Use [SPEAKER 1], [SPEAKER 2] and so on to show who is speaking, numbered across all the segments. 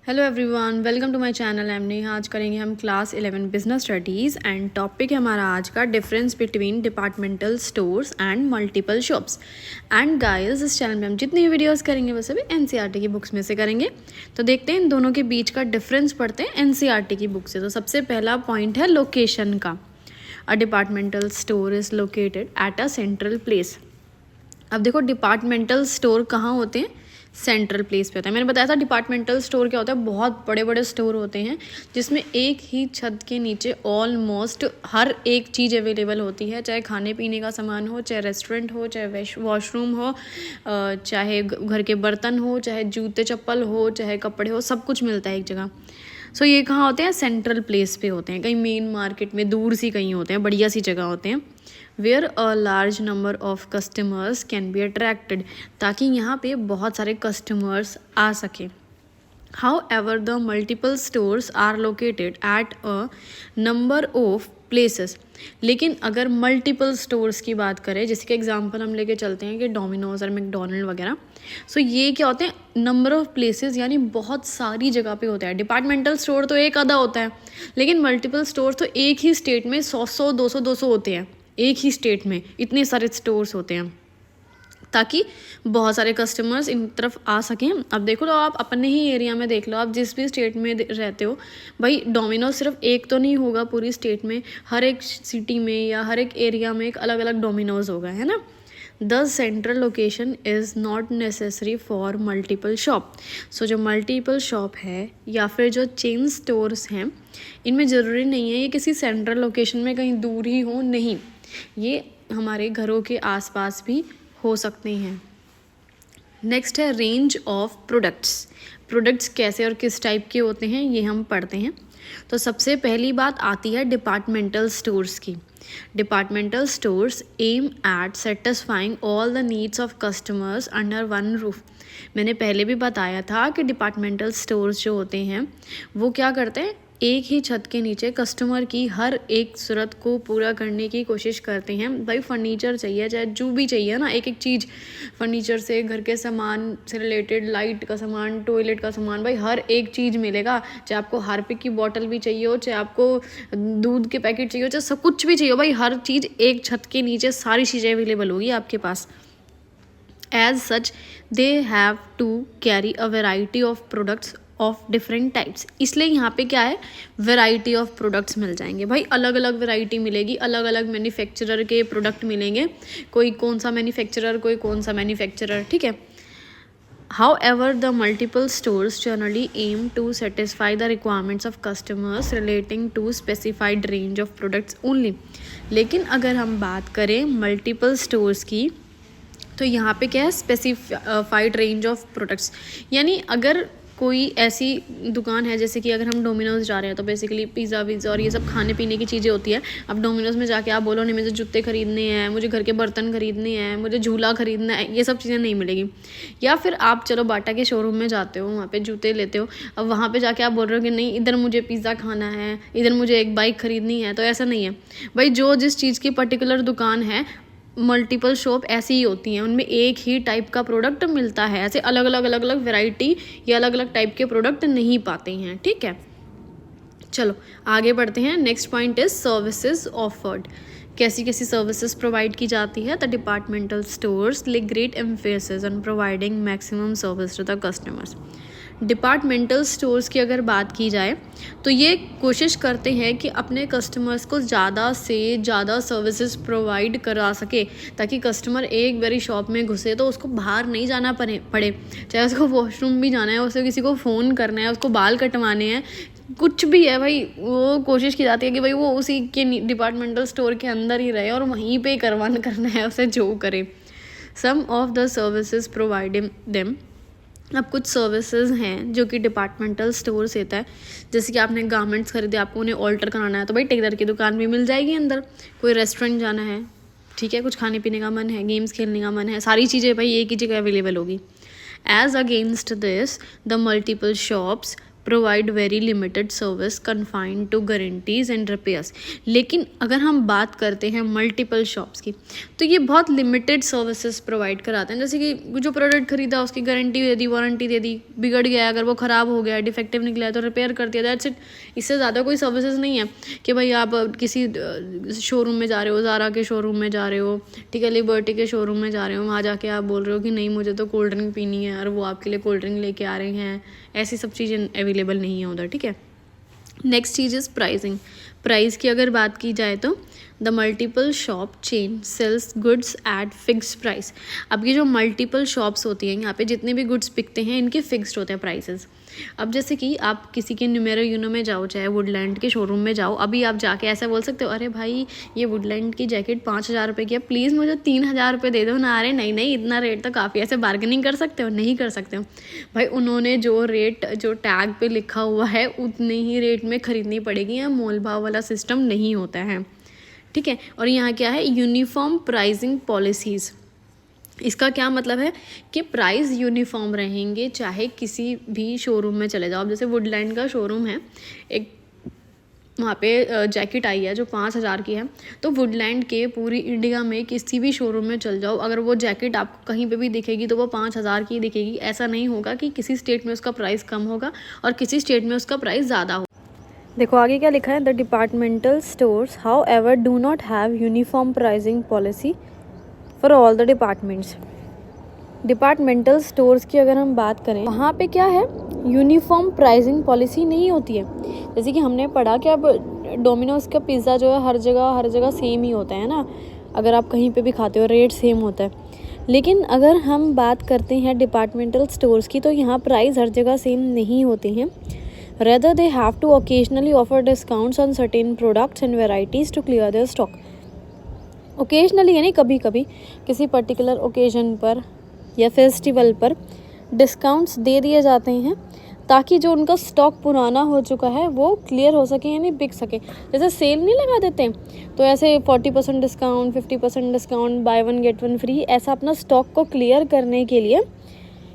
[SPEAKER 1] Hello everyone, welcome to my channel. आज करेंगे हम class 11 business studies and topic है हमारा आज का difference between departmental stores and multiple shops. And guys, इस चैनल में हम जितनी वीडियोस करेंगे वो सभी एनसीईआरटी की बुक्स में से करेंगे। तो देखते हैं इन दोनों के बीच का डिफरेंस पढ़ते हैं एनसीईआरटी की बुक से। तो सबसे पहला पॉइंट है लोकेशन का। A departmental store is located at a central place. अब देखो, डिपार्टमेंटल स्टोर कहाँ होते हैं? सेंट्रल प्लेस पे होता है। मैंने बताया था डिपार्टमेंटल स्टोर क्या होता है, बहुत बड़े बड़े स्टोर होते हैं जिसमें एक ही छत के नीचे ऑलमोस्ट हर एक चीज़ अवेलेबल होती है, चाहे खाने पीने का सामान हो, चाहे रेस्टोरेंट हो, चाहे वॉशरूम हो, चाहे घर के बर्तन हो, चाहे जूते चप्पल हो, चाहे कपड़े हो, सब कुछ मिलता है एक जगह। सो ये कहाँ होते हैं? सेंट्रल प्लेस पे होते हैं, कहीं मेन मार्केट में दूर सी कहीं होते हैं, बढ़िया सी जगह होते हैं। Where a large number of customers can be attracted, ताकि यहाँ पे बहुत सारे कस्टमर्स आ सकें। However, the multiple stores are located at a number of places. लेकिन अगर मल्टीपल स्टोर्स की बात करें, जैसे कि एग्जांपल हम लेके चलते हैं कि डोमिनोज और मैकडोनल्ड वगैरह, सो ये क्या होते हैं? नंबर ऑफ प्लेसेस, यानी बहुत सारी जगह पे होता है। डिपार्टमेंटल स्टोर तो एक आधा होता है, लेकिन मल्टीपल स्टोर तो एक ही स्टेट में 100 200 होते हैं। एक ही स्टेट में इतने सारे स्टोर्स होते हैं ताकि बहुत सारे कस्टमर्स इन तरफ आ सकें। अब देखो, तो आप अपने ही एरिया में देख लो, आप जिस भी स्टेट में रहते हो भाई, डोमिनोज सिर्फ एक तो नहीं होगा पूरी स्टेट में, हर एक सिटी में या हर एक एरिया में एक अलग अलग डोमिनोज होगा, है ना। The central location is not necessary for multiple shop. So जो मल्टीपल शॉप है या फिर जो चेन स्टोर्स हैं, इनमें ज़रूरी नहीं है ये किसी सेंट्रल लोकेशन में कहीं दूर ही हो, नहीं, ये हमारे घरों के आसपास भी हो सकते हैं। नेक्स्ट है रेंज ऑफ प्रोडक्ट्स। प्रोडक्ट्स कैसे और किस टाइप के होते हैं ये हम पढ़ते हैं। तो सबसे पहली बात आती है डिपार्टमेंटल स्टोर्स की। Departmental stores aim at satisfying all the needs of customers under one roof. मैंने पहले भी बताया था कि डिपार्टमेंटल स्टोर्स जो होते हैं वो क्या करते हैं, एक ही छत के नीचे कस्टमर की हर एक ज़रूरत को पूरा करने की कोशिश करते हैं। भाई फर्नीचर चाहिए, चाहे जो भी चाहिए ना, एक एक चीज़, फर्नीचर से घर के सामान से रिलेटेड, लाइट का सामान, टॉयलेट का सामान, भाई हर एक चीज़ मिलेगा। चाहे आपको हार्पिक की बॉटल भी चाहिए हो, चाहे आपको दूध के पैकेट चाहिए हो, चाहे सब कुछ भी चाहिए हो, भाई हर चीज़ एक छत के नीचे सारी चीज़ें अवेलेबल होगी आपके पास। As such, they have to carry a variety of products of different types. इसलिए यहाँ पे क्या है, वेराइटी ऑफ प्रोडक्ट्स मिल जाएंगे भाई, अलग अलग वेराइटी मिलेगी, अलग अलग मैन्युफैक्चरर के प्रोडक्ट मिलेंगे, कोई कौन सा मैन्युफैक्चरर, कोई कौन सा मैन्युफैक्चरर, ठीक है। However, the multiple stores generally aim to satisfy the requirements of customers relating to specified range of products only. लेकिन अगर हम बात करें मल्टीपल स्टोर्स की, तो यहाँ पे क्या है, स्पेसिफाइड रेंज ऑफ प्रोडक्ट्स। यानी अगर कोई ऐसी दुकान है, जैसे कि अगर हम डोमिनोज जा रहे हैं तो बेसिकली पिज़्ज़ा विज़्ज़ा और ये सब खाने पीने की चीज़ें होती है। अब डोमिनोज में जाके आप बोलो नहीं मुझे जूते खरीदने हैं, मुझे घर के बर्तन खरीदने हैं, मुझे झूला खरीदना है, ये सब चीज़ें नहीं मिलेगी। या फिर आप चलो बाटा के शोरूम में जाते हो, वहाँ पे जूते लेते हो, अब वहाँ पे जाके आप बोल रहे हो कि नहीं इधर मुझे पिज़्ज़ा खाना है, इधर मुझे एक बाइक खरीदनी है, तो ऐसा नहीं है भाई। जो जिस चीज़ की पर्टिकुलर दुकान है, मल्टीपल शॉप ऐसी ही होती हैं, उनमें एक ही टाइप का प्रोडक्ट मिलता है, ऐसे अलग अलग वैरायटी या अलग अलग टाइप के प्रोडक्ट नहीं पाते हैं, ठीक है। चलो आगे बढ़ते हैं। Next point is services offered. कैसी कैसी सर्विसेज प्रोवाइड की जाती है? The departmental stores lay great emphasis on providing maximum service to the customers. Departmental stores की अगर बात की जाए तो ये कोशिश करते हैं कि अपने कस्टमर्स को ज़्यादा से ज़्यादा सर्विसेज प्रोवाइड करा सके, ताकि कस्टमर एक बारी शॉप में घुसे तो उसको बाहर नहीं जाना पड़े, चाहे उसको वॉशरूम भी जाना है, उसे किसी को फ़ोन करना है, उसको बाल कटवाने हैं, कुछ भी है भाई, वो कोशिश की जाती है कि भाई वो उसी के डिपार्टमेंटल स्टोर के अंदर ही रहे और वहीं पे करना है उसे जो करे। Some of the services provided them. अब कुछ सर्विसेज हैं जो कि डिपार्टमेंटल स्टोर से देता है, जैसे कि आपने गारमेंट्स खरीदे, आपको उन्हें ऑल्टर कराना है तो भाई टेलर की दुकान भी मिल जाएगी अंदर। कोई रेस्टोरेंट जाना है, ठीक है, कुछ खाने पीने का मन है, गेम्स खेलने का मन है, सारी चीज़ें भाई एक ही जगह अवेलेबल होगी। As against this the multiple shops provide very limited service confined to guarantees and repairs. लेकिन अगर हम बात करते हैं मल्टीपल शॉप्स की, तो ये बहुत लिमिटेड सर्विसेज प्रोवाइड कराते हैं। जैसे कि जो प्रोडक्ट खरीदा उसकी गारंटी दे दी, वारंटी दे दी, बिगड़ गया अगर वो ख़राब हो गया, डिफेक्टिव निकला है तो रिपेयर कर दिया, दैट्स इट। इससे ज़्यादा कोई सर्विसेज नहीं है कि भाई आप किसी शोरूम में जा रहे हो, ज़ारा के शोरूम में जा रहे हो, ठीक है, लिबर्टी के शोरूम में जा रहे हो, वहाँ जाके आप बोल रहे हो कि नहीं मुझे तो कोल्ड ड्रिंक पीनी है और वो आपके लिए कोल्ड ड्रिंक लेके आ रहे हैं। ऐसी सब चीज़ें अवेलेबल नहीं है उधर, ठीक है। नेक्स्ट चीज़ इज़ प्राइसिंग। प्राइस की अगर बात की जाए तो the multiple shop chain sells goods at fixed price. अब ये जो मल्टीपल शॉप्स होती हैं, यहाँ पे जितने भी गुड्स बिकते हैं इनके फिक्स्ड होते हैं प्राइसेस। अब जैसे कि आप किसी के न्यूमेरो यूनो में जाओ, चाहे वुडलैंड के शोरूम में जाओ, अभी आप जाके ऐसा बोल सकते हो अरे भाई ये वुडलैंड की जैकेट 5,000 रुपये की है, प्लीज़ मुझे 3,000 रुपये दे दो ना। अरे नहीं नहीं, इतना रेट तो काफ़ी, ऐसे बार्गेनिंग कर सकते हो? नहीं कर सकते हो भाई। उन्होंने जो रेट जो टैग पे लिखा हुआ है उतने ही रेट में ख़रीदनी पड़ेगी। यहाँ मोल भाव वाला सिस्टम नहीं होता है, ठीक है। और यहाँ क्या है, यूनिफॉर्म प्राइसिंग पॉलिसीज़। इसका क्या मतलब है कि प्राइस यूनिफॉर्म रहेंगे चाहे किसी भी शोरूम में चले जाओ। अब जैसे वुडलैंड का शोरूम है, एक वहाँ पे जैकेट आई है जो 5,000 की है, तो वुडलैंड के पूरी इंडिया में किसी भी शोरूम में चल जाओ, अगर वो जैकेट आपको कहीं पे भी दिखेगी तो वो 5,000 की दिखेगी। ऐसा नहीं होगा कि किसी स्टेट में उसका प्राइस कम होगा और किसी स्टेट में उसका प्राइस ज़्यादा हो। देखो आगे क्या लिखा है, the departmental stores how ever do not have uniform pricing policy for all the departments. Departmental stores की अगर हम बात करें, वहाँ पे क्या है, यूनिफॉर्म प्राइसिंग पॉलिसी नहीं होती है। जैसे कि हमने पढ़ा कि अब डोमिनोज़ का पिज़्ज़ा जो है हर जगह सेम ही होता है ना, अगर आप कहीं पे भी खाते हो रेट सेम होता है। लेकिन अगर हम बात करते हैं डिपार्टमेंटल स्टोर्स की, तो यहाँ प्राइस हर जगह सेम नहीं होते हैं। Rather they have to occasionally offer discounts on certain products and varieties to clear their stock. Occasionally यानी कभी कभी किसी पर्टिकुलर ओकेजन पर या फेस्टिवल पर डिस्काउंट्स दे दिए जाते हैं ताकि जो उनका स्टॉक पुराना हो चुका है वो क्लियर हो सके, यानी बिक सके। जैसे सेल नहीं लगा देते तो ऐसे 40% discount, 50% discount, by one get one free, ऐसा अपना स्टॉक को क्लियर करने के लिए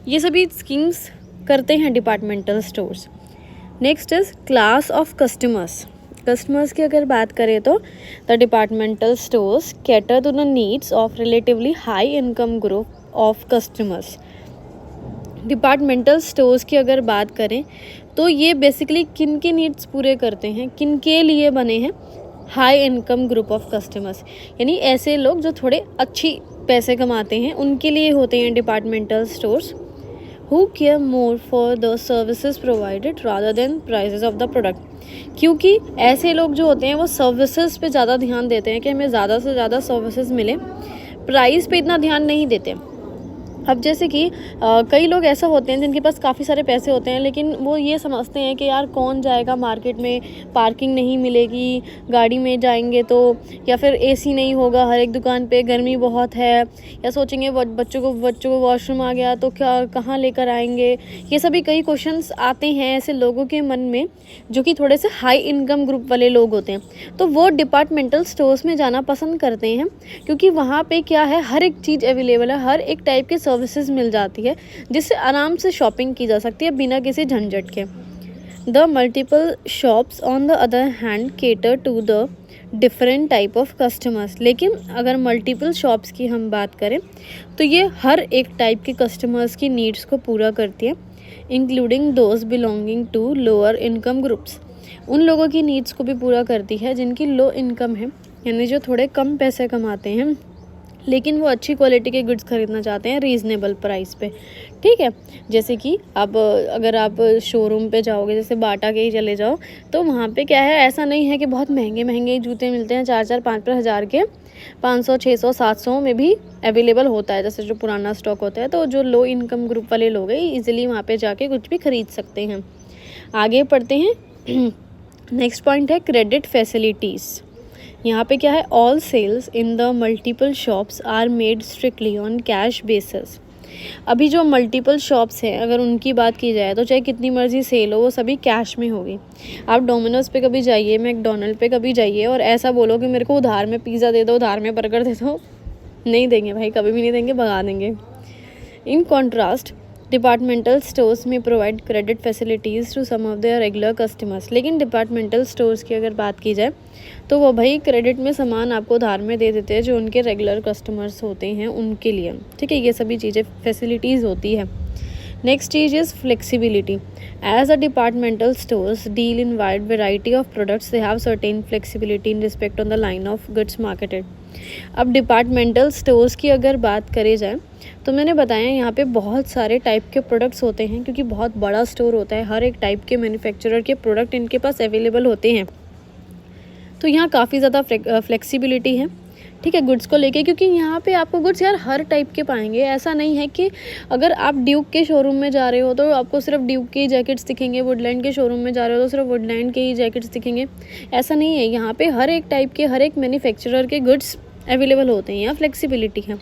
[SPEAKER 1] ये सभी स्कीम्स करते हैं departmental stores. Next is class of customers. Customers की अगर बात करें तो the departmental stores cater to the needs of relatively high income group of customers. Departmental stores की अगर बात करें तो ये बेसिकली किन के नीड्स पूरे करते हैं, किन के लिए बने हैं, high income group of customers, यानी ऐसे लोग जो थोड़े अच्छी पैसे कमाते हैं उनके लिए होते हैं departmental stores. who care more for the services provided rather than prices of the product। क्योंकि ऐसे लोग जो होते हैं वो सर्विसेज पे ज़्यादा ध्यान देते हैं कि हमें ज़्यादा से ज़्यादा सर्विसेज मिले, प्राइस पे इतना ध्यान नहीं देते। अब जैसे कि कई लोग ऐसा होते हैं जिनके पास काफ़ी सारे पैसे होते हैं, लेकिन वो ये समझते हैं कि यार कौन जाएगा मार्केट में, पार्किंग नहीं मिलेगी, गाड़ी में जाएंगे तो, या फिर एसी नहीं होगा हर एक दुकान पे, गर्मी बहुत है, या सोचेंगे बच्चों को वॉशरूम आ गया तो क्या कहाँ लेकर आएंगे। ये सभी कई क्वेश्चंस आते हैं ऐसे लोगों के मन में जो कि थोड़े से हाई इनकम ग्रुप वाले लोग होते हैं, तो वो डिपार्टमेंटल स्टोर्स में जाना पसंद करते हैं क्योंकि वहाँ पे क्या है, हर एक चीज़ अवेलेबल है, हर एक टाइप के सर्विसेज मिल जाती है जिससे आराम से शॉपिंग की जा सकती है बिना किसी झंझट के। The multiple shops on the other hand cater to the different type of customers. लेकिन अगर मल्टीपल शॉप्स की हम बात करें तो ये हर एक टाइप के कस्टमर्स की नीड्स को पूरा करती है, including those belonging to lower income groups. उन लोगों की नीड्स को भी पूरा करती है जिनकी लो इनकम है, यानी जो थोड़े कम पैसे कमाते हैं लेकिन वो अच्छी क्वालिटी के गुड्स खरीदना चाहते हैं रीज़नेबल प्राइस पे, ठीक है। जैसे कि अब अगर आप शोरूम पे जाओगे, जैसे बाटा के ही चले जाओ, तो वहाँ पे क्या है, ऐसा नहीं है कि बहुत महंगे महंगे जूते मिलते हैं 4-4 5-5 हज़ार के, 500 600 700 में भी अवेलेबल होता है जैसे जो पुराना स्टॉक होता है। तो जो लो इनकम ग्रुप वाले लोग हैं ईजिली वहाँ पे जाके कुछ भी खरीद सकते हैं। आगे पढ़ते हैं। नेक्स्ट पॉइंट है क्रेडिट फैसिलिटीज़। यहाँ पे क्या है, all sales in the multiple shops are made strictly on cash basis. अभी जो मल्टीपल शॉप्स हैं अगर उनकी बात की जाए तो चाहे कितनी मर्जी सेल हो वो सभी कैश में होगी। आप डोमिनोज़ पे कभी जाइए, मैकडोनल्ड पे कभी जाइए और ऐसा बोलो कि मेरे को उधार में पिज़्ज़ा दे दो, उधार में बर्गर दे दो, नहीं देंगे भाई, कभी भी नहीं देंगे, भगा देंगे। इन कॉन्ट्रास्ट डिपार्टमेंटल स्टोर्स में provide credit facilities to some of their regular customers. लेकिन डिपार्टमेंटल स्टोर्स की अगर बात की जाए तो वो भाई क्रेडिट में सामान आपको उधार में दे देते हैं जो उनके रेगुलर कस्टमर्स होते हैं उनके लिए, ठीक है। ये सभी चीज़ें फैसिलिटीज़ होती है। नेक्स्ट चीज is flexibility. As a departmental stores deal in wide variety of products, they have certain flexibility in respect on the line of goods marketed. अब डिपार्टमेंटल स्टोर्स की अगर बात करी जाए तो मैंने बताया यहाँ पे बहुत सारे टाइप के प्रोडक्ट्स होते हैं, क्योंकि बहुत बड़ा स्टोर होता है, हर एक टाइप के मैन्युफैक्चरर के प्रोडक्ट इनके पास अवेलेबल होते हैं। तो यहाँ काफ़ी ज़्यादा फ्लेक्सिबिलिटी है, ठीक है, गुड्स को लेके, क्योंकि यहाँ पे आपको गुड्स यार हर टाइप के पाएंगे। ऐसा नहीं है कि अगर आप ड्यूक के शोरूम में जा रहे हो तो आपको सिर्फ ड्यूक के ही जैकेट्स दिखेंगे, वुडलैंड के शोरूम में जा रहे हो तो सिर्फ वुडलैंड के ही जैकेट्स दिखेंगे। ऐसा नहीं है, यहाँ पे हर एक टाइप के, हर एक मैन्युफैक्चरर के गुड्स अवेलेबल होते हैं, यहाँ फ्लेक्सिबिलिटी है।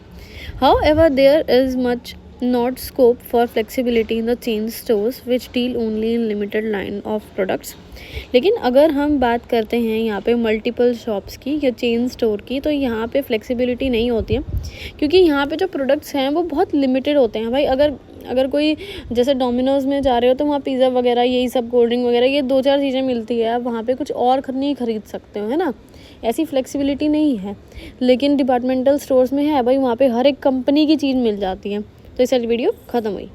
[SPEAKER 1] However there is much not scope for flexibility in the chain stores which deal only in limited line of products। लेकिन अगर हम बात करते हैं यहाँ पे मल्टीपल शॉप्स की या चेन स्टोर की, तो यहाँ पे फ्लेक्सिबिलिटी नहीं होती है, क्योंकि यहाँ पे जो प्रोडक्ट्स हैं वो बहुत लिमिटेड होते हैं भाई। अगर कोई जैसे डोमिनोज में जा रहे हो तो वहाँ पिज़्ज़ा वगैरह, यही सब, कोल्ड ड्रिंक वगैरह, ये 2-4 चीज़ें मिलती है, आप वहाँ पे कुछ और नहीं खरीद सकते हो, है ना। ऐसी फ्लेक्सिबिलिटी नहीं है। लेकिन डिपार्टमेंटल स्टोर्स में है भाई, वहाँ पे हर एक कंपनी की चीज़ मिल जाती है। तो इस वीडियो ख़त्म हुई।